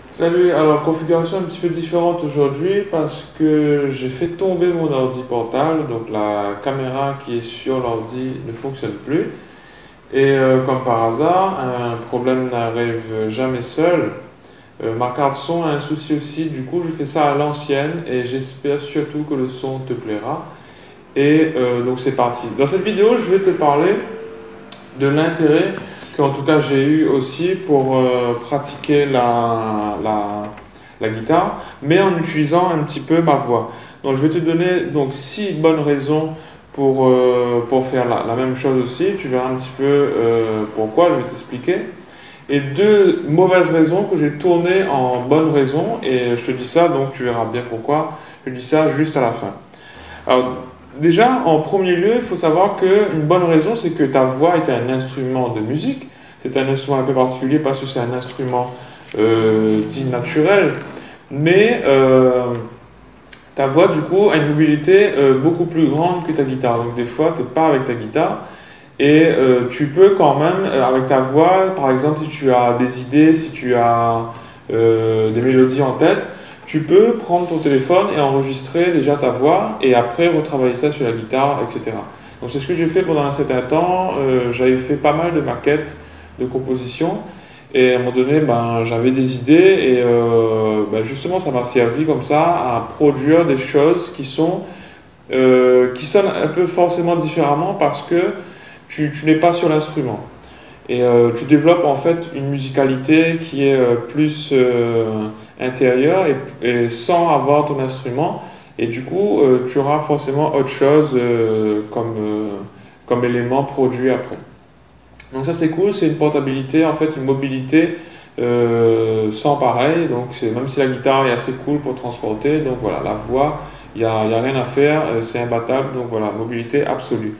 Salut, alors configuration un petit peu différente aujourd'hui parce que j'ai fait tomber mon ordi portable, donc la caméra qui est sur l'ordi ne fonctionne plus. Et comme par hasard, un problème n'arrive jamais seul. Ma carte son a un souci aussi, du coup je fais ça à l'ancienne et j'espère surtout que le son te plaira. Et donc c'est parti. Dans cette vidéo, je vais te parler de l'intérêt qu'en tout cas j'ai eu aussi pour pratiquer la guitare, mais en utilisant un petit peu ma voix. Donc je vais te donner donc 6 bonnes raisons pour faire la même chose aussi. Tu verras un petit peu pourquoi, je vais t'expliquer. Et 2 mauvaises raisons que j'ai tournées en bonnes raisons, et je te dis ça, donc tu verras bien pourquoi. Je dis ça juste à la fin. Alors, déjà, en premier lieu, il faut savoir qu'une bonne raison, c'est que ta voix est un instrument de musique. C'est un instrument un peu particulier parce que c'est un instrument dit naturel. Mais ta voix, du coup, a une mobilité beaucoup plus grande que ta guitare. Donc, des fois, tu n'es pas avec ta guitare. Et tu peux quand même, avec ta voix, par exemple, si tu as des idées, si tu as des mélodies en tête, tu peux prendre ton téléphone et enregistrer déjà ta voix et après retravailler ça sur la guitare, etc. Donc c'est ce que j'ai fait pendant un certain temps. J'avais fait pas mal de maquettes, de compositions et à un moment donné, ben, j'avais des idées et ben, justement ça m'a servi comme ça à produire des choses qui sonnent un peu forcément différemment parce que tu n'es pas sur l'instrument. Et tu développes en fait une musicalité qui est plus intérieure et sans avoir ton instrument. Et du coup, tu auras forcément autre chose comme élément produit après. Donc ça c'est cool, c'est une portabilité, en fait une mobilité sans pareil. Donc même si la guitare est assez cool pour transporter, donc voilà, la voix, il y a rien à faire, c'est imbattable. Donc voilà, mobilité absolue.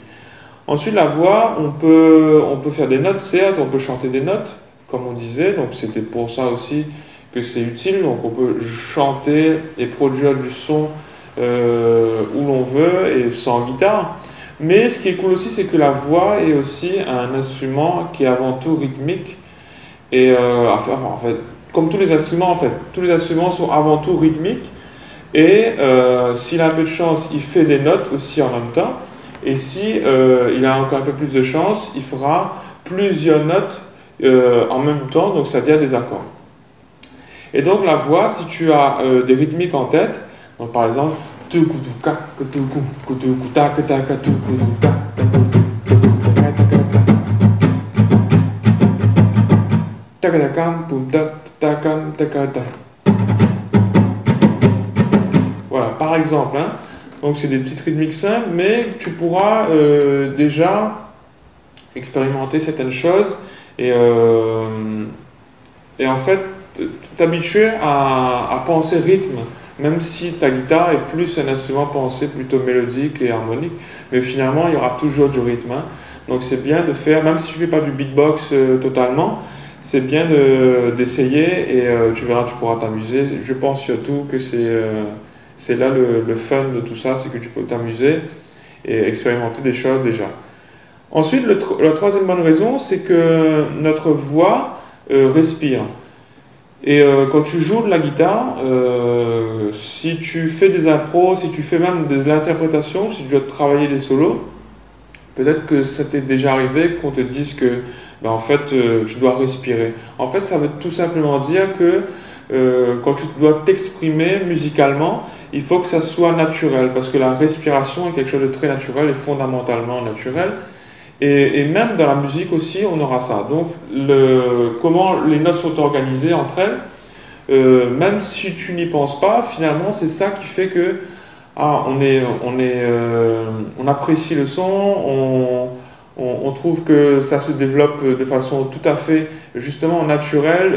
Ensuite, la voix, on peut faire des notes, certes, on peut chanter des notes, comme on disait, donc c'était pour ça aussi que c'est utile. Donc on peut chanter et produire du son où l'on veut et sans guitare. Mais ce qui est cool aussi, c'est que la voix est aussi un instrument qui est avant tout rythmique. Et en fait, comme tous les instruments, en fait, tous les instruments sont avant tout rythmiques. Et s'il a un peu de chance, il fait des notes aussi en même temps. Et si il a encore un peu plus de chance, il fera plusieurs notes en même temps, donc c'est-à-dire des accords. Et donc la voix, si tu as des rythmiques en tête, donc par exemple, voilà, par exemple, hein. Donc c'est des petites rythmiques simples, mais tu pourras déjà expérimenter certaines choses et, et en fait t'habituer à penser rythme, même si ta guitare est plus un instrument pensé plutôt mélodique et harmonique, mais finalement il y aura toujours du rythme, hein. Donc c'est bien de faire, même si tu fais pas du beatbox totalement, c'est bien d'essayer et tu verras, tu pourras t'amuser. Je pense surtout que c'est là le fun de tout ça, c'est que tu peux t'amuser et expérimenter des choses déjà. Ensuite, la troisième bonne raison, c'est que notre voix respire. Et quand tu joues de la guitare, si tu fais des impros, si tu fais même de l'interprétation, si tu dois travailler des solos, peut-être que ça t'est déjà arrivé qu'on te dise que ben, en fait, tu dois respirer. En fait, ça veut tout simplement dire que quand tu dois t'exprimer musicalement, il faut que ça soit naturel, parce que la respiration est quelque chose de très naturel et fondamentalement naturel. Et même dans la musique aussi, on aura ça. Donc, comment les notes sont organisées entre elles, même si tu n'y penses pas, finalement, c'est ça qui fait que on apprécie le son, on trouve que ça se développe de façon tout à fait, justement, naturelle,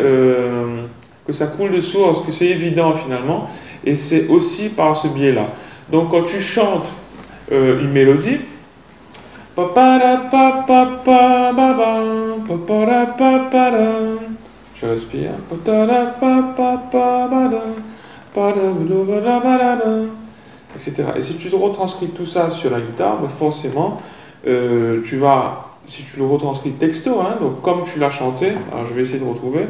que ça coule de source, que c'est évident finalement. Et c'est aussi par ce biais-là. Donc, quand tu chantes une mélodie, je respire, etc. Et si tu retranscris tout ça sur la guitare, ben forcément, si tu le retranscris texto, hein, donc comme tu l'as chanté, alors je vais essayer de retrouver.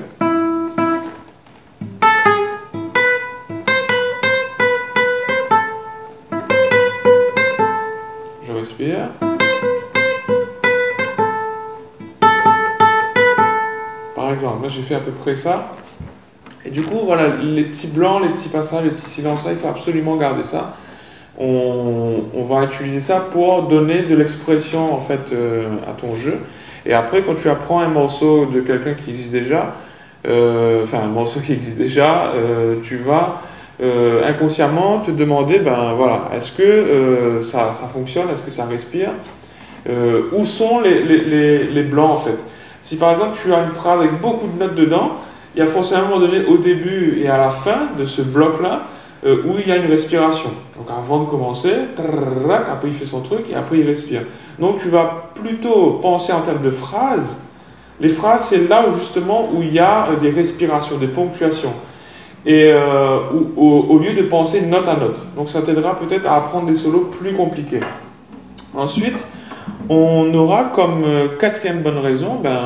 fais à peu près ça. Et du coup, voilà, les petits blancs, les petits passages, les petits silences là, il faut absolument garder ça. On va utiliser ça pour donner de l'expression en fait à ton jeu. Et après, quand tu apprends un morceau de quelqu'un qui existe déjà, enfin un morceau qui existe déjà, tu vas inconsciemment te demander, ben voilà, est-ce que ça fonctionne, est-ce que ça respire, où sont les blancs en fait. Si par exemple tu as une phrase avec beaucoup de notes dedans, il y a forcément un moment donné au début et à la fin de ce bloc-là où il y a une respiration. Donc avant de commencer, après il fait son truc et après il respire. Donc tu vas plutôt penser en termes de phrases. Les phrases, c'est là où justement où il y a des respirations, des ponctuations. Et au lieu de penser note à note. Donc ça t'aidera peut-être à apprendre des solos plus compliqués. Ensuite, on aura comme quatrième bonne raison, ben,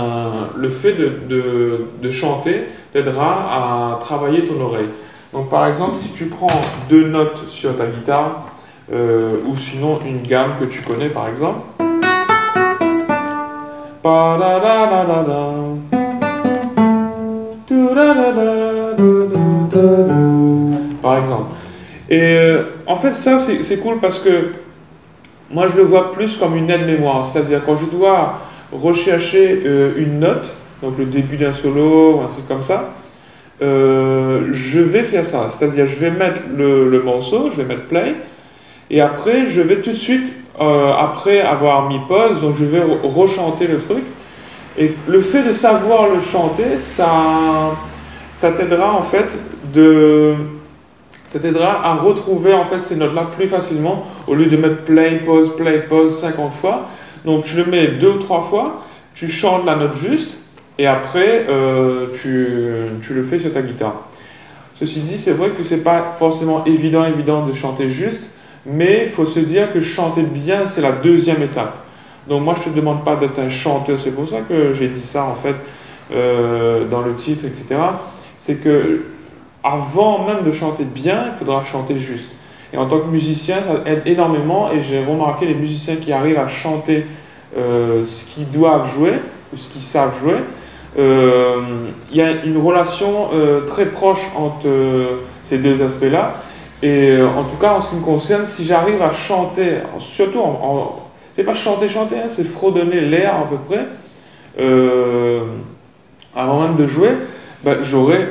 le fait de chanter t'aidera à travailler ton oreille. Donc par exemple, si tu prends deux notes sur ta guitare, ou sinon une gamme que tu connais par exemple, par exemple. Et en fait ça c'est cool parce que moi, je le vois plus comme une aide-mémoire, c'est-à-dire quand je dois rechercher une note, donc le début d'un solo ou un truc comme ça, je vais faire ça, c'est-à-dire je vais mettre le morceau, je vais mettre play, et après je vais tout de suite, après avoir mis pause, donc je vais rechanter le truc, et le fait de savoir le chanter, ça t'aidera en fait ça t'aidera à retrouver en fait ces notes-là plus facilement au lieu de mettre play, pause 50 fois. Donc tu le mets 2 ou 3 fois, tu chantes la note juste et après tu le fais sur ta guitare. Ceci dit, c'est vrai que c'est pas forcément évident de chanter juste, mais il faut se dire que chanter bien, c'est la deuxième étape. Donc moi je te demande pas d'être un chanteur, c'est pour ça que j'ai dit ça en fait dans le titre, etc. C'est que avant même de chanter bien, il faudra chanter juste. Et en tant que musicien, ça aide énormément. Et j'ai remarqué les musiciens qui arrivent à chanter ce qu'ils doivent jouer ou ce qu'ils savent jouer. Il y a une relation très proche entre ces deux aspects-là. Et en tout cas, en ce qui me concerne, si j'arrive à chanter, surtout c'est pas chanter, hein, c'est fredonner l'air à peu près, avant même de jouer, ben, j'aurai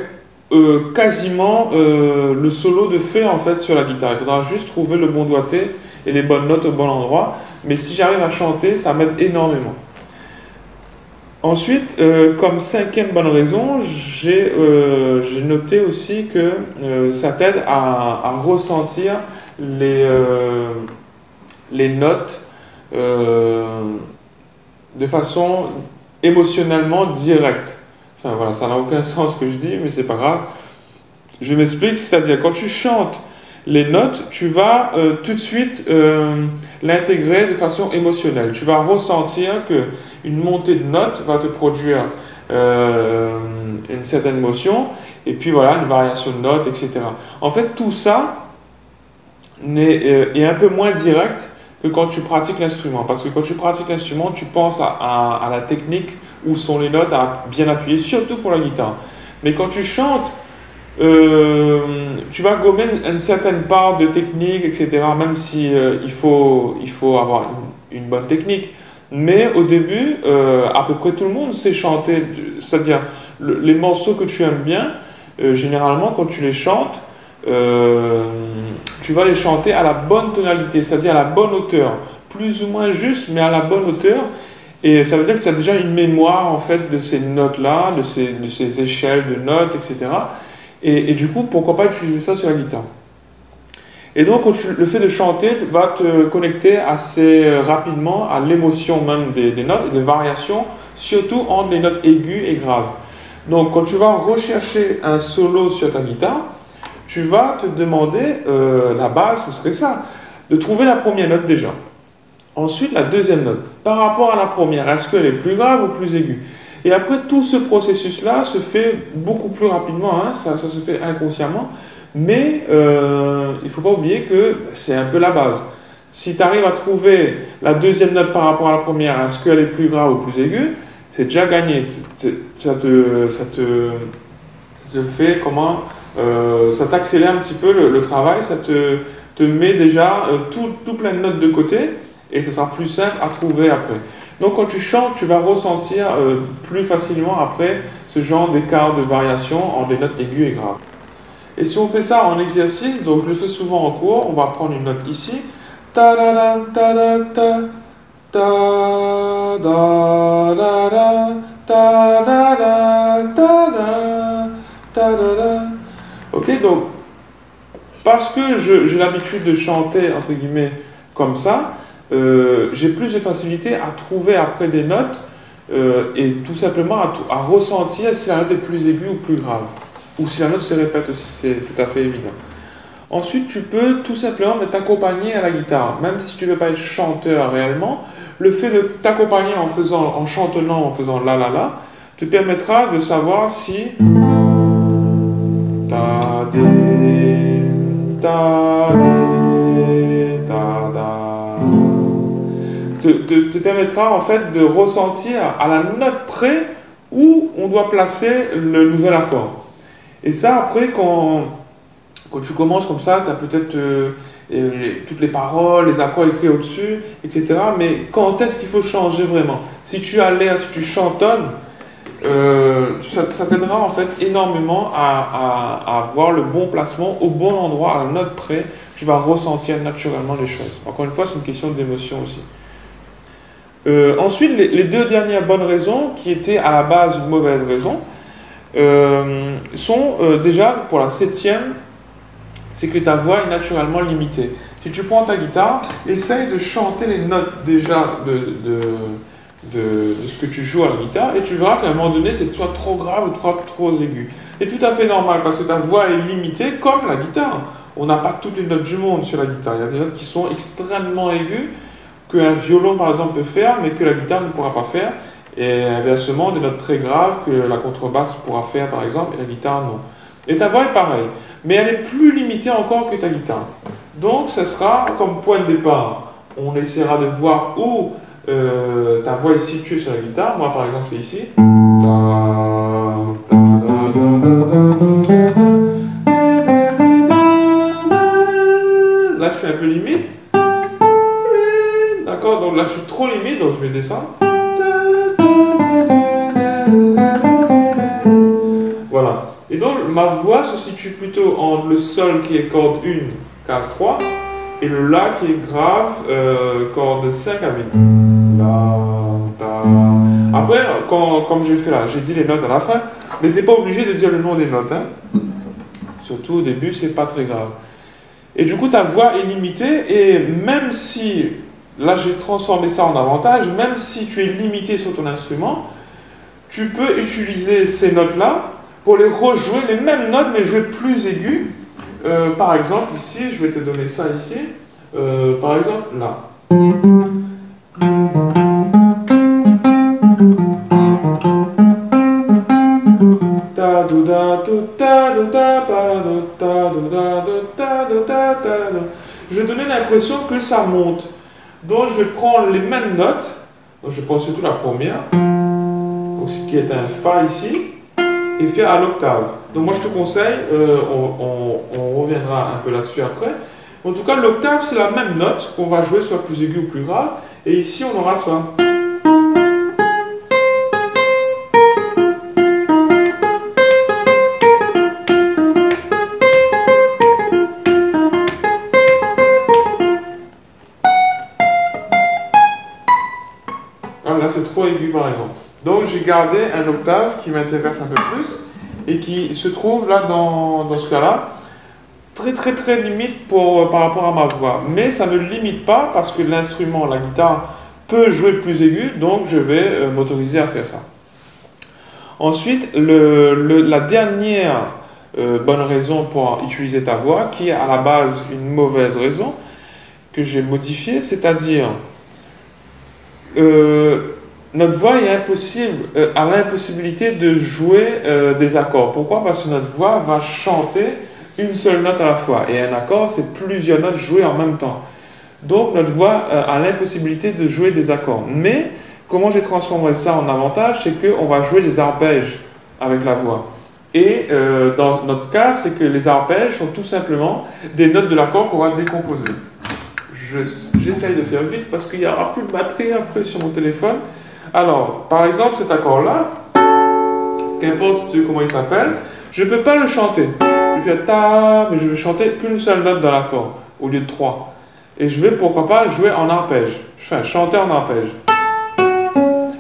quasiment le solo de fait en fait sur la guitare. Il faudra juste trouver le bon doigté et les bonnes notes au bon endroit. Mais si j'arrive à chanter, ça m'aide énormément. Ensuite, comme cinquième bonne raison, j'ai noté aussi que ça t'aide à ressentir les notes de façon émotionnellement directe. Enfin voilà, ça n'a aucun sens ce que je dis, mais c'est pas grave. Je m'explique, c'est-à-dire quand tu chantes les notes, tu vas tout de suite l'intégrer de façon émotionnelle. Tu vas ressentir que une montée de notes va te produire une certaine émotion, et puis voilà, une variation de notes, etc. En fait, tout ça est un peu moins direct que quand tu pratiques l'instrument. Parce que quand tu pratiques l'instrument, tu penses à la technique, où sont les notes à bien appuyer, surtout pour la guitare. Mais quand tu chantes, tu vas gommer une certaine part de technique, etc. Même si il faut avoir une bonne technique. Mais au début, à peu près tout le monde sait chanter. C'est-à-dire, les morceaux que tu aimes bien, généralement, quand tu les chantes, tu vas les chanter à la bonne tonalité, c'est-à-dire à la bonne hauteur. Plus ou moins juste, mais à la bonne hauteur. Et ça veut dire que tu as déjà une mémoire en fait de ces notes-là, de ces échelles de notes, etc. Et du coup, pourquoi pas utiliser ça sur la guitare. Et donc, le fait de chanter va te connecter assez rapidement à l'émotion même des notes et des variations, surtout entre les notes aiguës et graves. Donc, quand tu vas rechercher un solo sur ta guitare, tu vas te demander, la base, ce serait ça, de trouver la première note déjà. Ensuite, la deuxième note. Par rapport à la première, est-ce qu'elle est plus grave ou plus aiguë? Et après, tout ce processus-là se fait beaucoup plus rapidement, hein, ça se fait inconsciemment, mais il ne faut pas oublier que c'est un peu la base. Si tu arrives à trouver la deuxième note par rapport à la première, est-ce qu'elle est plus grave ou plus aiguë? c'est déjà gagné. Ça te fait comment ça t'accélère un petit peu le travail, te met déjà tout plein de notes de côté et ça sera plus simple à trouver après. Donc quand tu chantes, tu vas ressentir plus facilement après ce genre d'écart de variation entre des notes aiguës et graves. Et si on fait ça en exercice, donc je le fais souvent en cours, on va prendre une note ici. Ta da da ta da ta ta da da da ta da da ta da ta da da. Ok, donc parce que j'ai l'habitude de chanter entre guillemets comme ça, j'ai plus de facilité à trouver après des notes et tout simplement à ressentir si la note est plus aiguë ou plus grave. Ou si la note se répète aussi, c'est tout à fait évident. Ensuite, tu peux tout simplement t'accompagner à la guitare. Même si tu ne veux pas être chanteur réellement, le fait de t'accompagner en chantonnant, en faisant la la la, te permettra de savoir si ta dé, ta dé, ta da. Te permettra en fait de ressentir à la note près où on doit placer le nouvel accord. Et ça, après, quand tu commences comme ça, tu as peut-être toutes les paroles, les accords écrits au-dessus, etc. Mais quand est-ce qu'il faut changer vraiment? Si tu as l'air, si tu chantonnes, ça t'aidera en fait énormément à avoir le bon placement au bon endroit, à la note près. Tu vas ressentir naturellement les choses. Encore une fois, c'est une question d'émotion aussi. Ensuite, les deux dernières bonnes raisons, qui étaient à la base une mauvaise raison, sont déjà pour la 7e, c'est que ta voix est naturellement limitée. Si tu prends ta guitare, essaye de chanter les notes déjà de ce que tu joues à la guitare et tu verras qu'à un moment donné c'est soit trop grave ou trop aigu. C'est tout à fait normal parce que ta voix est limitée comme la guitare. On n'a pas toutes les notes du monde sur la guitare. Il y a des notes qui sont extrêmement aiguës qu'un violon par exemple peut faire mais que la guitare ne pourra pas faire. Et inversement, des notes très graves que la contrebasse pourra faire par exemple et la guitare non. Et ta voix est pareille, mais elle est plus limitée encore que ta guitare. Donc, ce sera comme point de départ. On essaiera de voir où ta voix est située sur la guitare. Moi, par exemple, c'est ici. Là, je suis un peu limite. D'accord, donc là, je suis trop limite, donc je vais descendre. Voilà. Et donc, ma voix se situe plutôt entre le sol qui est corde 1, case 3, et le la qui est grave, corde 5 à 8. La, ta. Après, comme j'ai fait là, j'ai dit les notes à la fin, mais t'es pas obligé de dire le nom des notes. Hein. Surtout au début, c'est pas très grave. Et du coup, ta voix est limitée, et même si, là j'ai transformé ça en avantage, même si tu es limité sur ton instrument, tu peux utiliser ces notes-là pour les rejouer, les mêmes notes, mais jouer plus aiguës. Par exemple, ici, je vais te donner ça ici. Par exemple, là. Je vais donner l'impression que ça monte. Donc, je vais prendre les mêmes notes. Donc, je prends surtout la première. Donc, ce qui est un Fa ici. Et faire à l'octave. Donc moi je te conseille, on reviendra un peu là-dessus après. En tout cas, l'octave c'est la même note qu'on va jouer soit plus aiguë ou plus grave. Et ici on aura ça. Ah, là c'est trop aigu par exemple. Donc j'ai gardé un octave qui m'intéresse un peu plus et qui se trouve là dans ce cas-là, très limite par rapport à ma voix. Mais ça ne me limite pas parce que l'instrument, la guitare, peut jouer plus aigu, donc je vais m'autoriser à faire ça. Ensuite, la dernière bonne raison pour utiliser ta voix, qui est à la base une mauvaise raison, que j'ai modifiée, c'est-à-dire notre voix est a l'impossibilité de jouer des accords. Pourquoi? Parce que notre voix va chanter une seule note à la fois. Et un accord, c'est plusieurs notes jouées en même temps. Donc, notre voix a l'impossibilité de jouer des accords. Mais, comment j'ai transformé ça en avantage, c'est qu'on va jouer des arpèges avec la voix. Et dans notre cas, c'est que les arpèges sont tout simplement des notes de l'accord qu'on va décomposer. J'essaye de faire vite parce qu'il n'y aura plus de batterie après sur mon téléphone. Alors, par exemple, cet accord-là, qu'importe comment il s'appelle, je ne peux pas le chanter. Je vais faire ta, mais je vais chanter qu'une seule note dans l'accord, au lieu de trois. Et je vais, pourquoi pas, jouer en arpège. Enfin, chanter en arpège.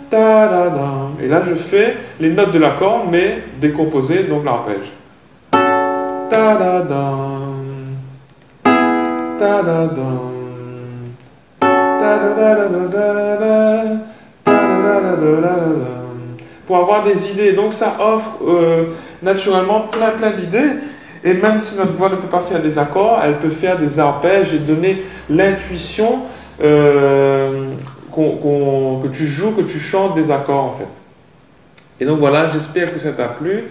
Ta, da, da. Et là, je fais les notes de l'accord, mais décomposées, donc l'arpège. Ta, da, da. Ta, da, da. Ta, da, da, da, da, da. Ta, da, da, da, da, da. Pour avoir des idées. Donc ça offre naturellement plein d'idées. Et même si notre voix ne peut pas faire des accords, elle peut faire des arpèges et donner l'intuition que tu joues, que tu chantes des accords en fait. Et donc voilà, j'espère que ça t'a plu.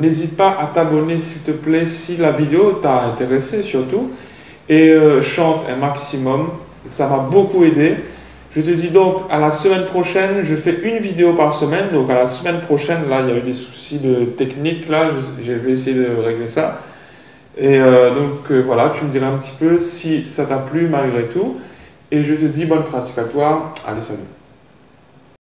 N'hésite pas à t'abonner s'il te plaît si la vidéo t'a intéressé surtout. Et chante un maximum, ça m'a beaucoup aidé. Je te dis donc à la semaine prochaine, je fais une vidéo par semaine. Donc à la semaine prochaine, là il y a eu des soucis de technique, là je vais essayer de régler ça. Et voilà, tu me diras un petit peu si ça t'a plu malgré tout. Et je te dis bonne pratique à toi. Allez, salut.